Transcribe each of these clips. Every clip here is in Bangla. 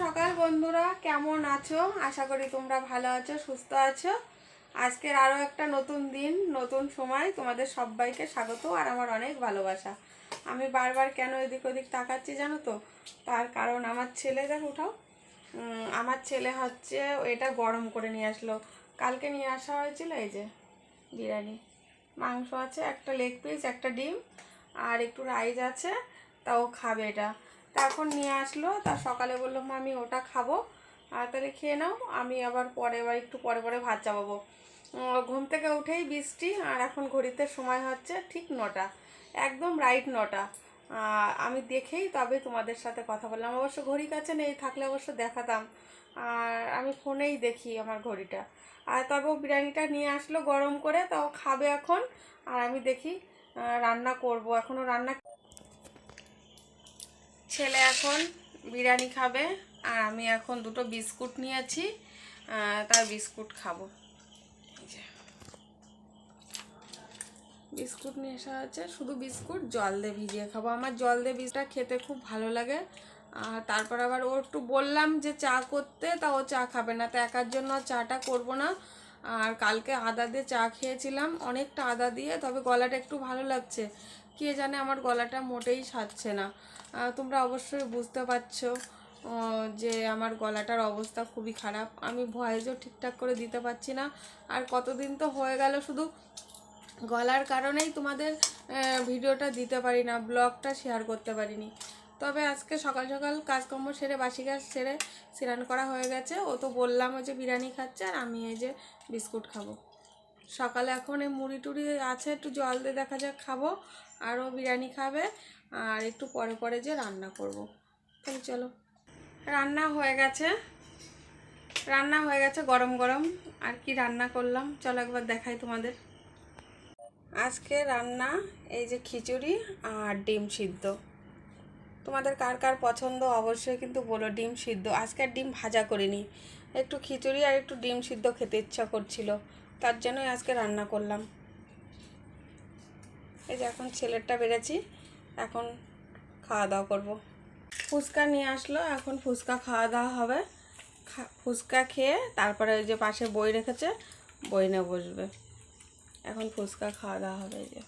সকাল বন্ধুরা, কেমন আছো? আশা করি তোমরা ভালো আছো, সুস্থ আছো। আজকের আরও একটা নতুন দিন, নতুন সময়, তোমাদের সবাইকে স্বাগত আর আমার অনেক ভালোবাসা। আমি বারবার কেন এদিক ওদিক তাকাচ্ছি জানো তো? তার কারণ আমার ছেলে, দেখো উঠাও, আমার ছেলে হচ্ছে এটা গরম করে নিয়ে আসলো। কালকে নিয়ে আসা হয়েছিল এই যে বিরিয়ানি, মাংস আছে, একটা লেগ পিস, একটা ডিম আর একটু রাইস আছে, তাও খাবে এটা। তা এখন নিয়ে আসলো, তা সকালে বললো মা আমি ওটা খাবো, আর তাহলে খেয়ে নাও, আমি আবার একটু পরে পরে ভাত চাপাবো। ঘুম থেকে উঠেই বৃষ্টি, আর এখন ঘড়িতে সময় হচ্ছে ঠিক 9টা, একদম রাইট 9টা। আমি দেখেই তবে তোমাদের সাথে কথা বললাম। অবশ্য ঘড়ি কাছে নেই, থাকলে অবশ্য দেখাতাম, আর আমি ফোনেই দেখি আমার ঘড়িটা। আর তবে ও বিরিয়ানিটা নিয়ে আসলো গরম করে, তাও খাবে এখন। আর আমি দেখি রান্না করব, এখনও রান্না। ছেলে এখন বিরিয়ানি খাবে, আর আমি এখন দুটো বিস্কুট নিয়েছি, তার বিস্কুট খাবো। বিস্কুট নিয়ে আসা হচ্ছে, শুধু বিস্কুট জল দিয়ে ভিজিয়ে খাবো। আমার জল দিয়ে বীজটা খেতে খুব ভালো লাগে। আর তারপর আবার ও একটু বললাম যে চা করতে, তা ও চা খাবে না, তা একার জন্য চাটা করব না। আর কালকে আদা দিয়ে চা খেয়েছিলাম, অনেকটা আদা দিয়ে, তবে গলাটা একটু ভালো লাগছে। কে জানে আমার গলাটা মোটেই সারছে না। তোমরা অবশ্যই বুঝতে পারছো যে আমার গলাটার অবস্থা খুবই খারাপ। আমি ভয়েসও ঠিকঠাক করে দিতে পারছি না। আর কতদিন তো হয়ে গেল শুধু গলার কারণেই তোমাদের ভিডিওটা দিতে পারি না, ব্লগটা শেয়ার করতে পারিনি। তবে আজকে সকাল সকাল কাজকর্ম সেরে, বাসি কাজ সেরে স্নান করা হয়ে গেছে। ও তো বললাম ওই যে বিরিয়ানি খাচ্ছে, আর আমি এই যে বিস্কুট খাবো। সকালে এখন এই মুড়ি টুড়ি আছে, একটু জল দিয়ে দেখা যাক খাবো, আর ও বিরিয়ানি খাবে। আর একটু পরে পরে যে রান্না করব। তাহলে চলো, রান্না হয়ে গেছে, গরম গরম। আর কি রান্না করলাম চলো একবার দেখাই তোমাদের। আজকে রান্না এই যে খিচুড়ি আর ডিম সিদ্ধ। তোমাদের কার কার পছন্দ অবশ্যই কিন্তু বলো। ডিম সিদ্ধ, আজকে আর ডিম ভাজা করিনি, একটু খিচুড়ি আর একটু ডিম সিদ্ধ খেতে ইচ্ছা করছিল, তার জন্যই আজকে রান্না করলাম। এই যে এখন ছেলেরটা বেড়েছি, এখন খাওয়া দাওয়া করবো। ফুচকা নিয়ে আসলো, এখন ফুচকা খাওয়া দাওয়া হবে। ফুচকা খেয়ে তারপরে ওই যে পাশে বই রেখেছে, বই নিয়ে বসবে। এখন ফুচকা খাওয়া দাওয়া হবে। এই যে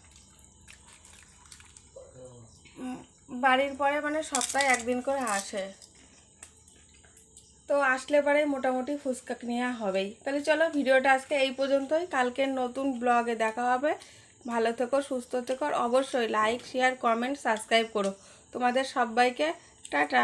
বাড়ির পরে মানে সপ্তাহে একদিন করে আসে, তো আসলে পরে মোটামুটি ফুচকা নেওয়া হবেই। তাহলে চলো, ভিডিওটা আজকে এই পর্যন্তই, কালকের নতুন ব্লগে দেখা হবে। ভালো থেকো, সুস্থ থেকো, অবশ্যই লাইক শেয়ার কমেন্ট সাবস্ক্রাইব করো। তোমাদের সবাইকে টাটা।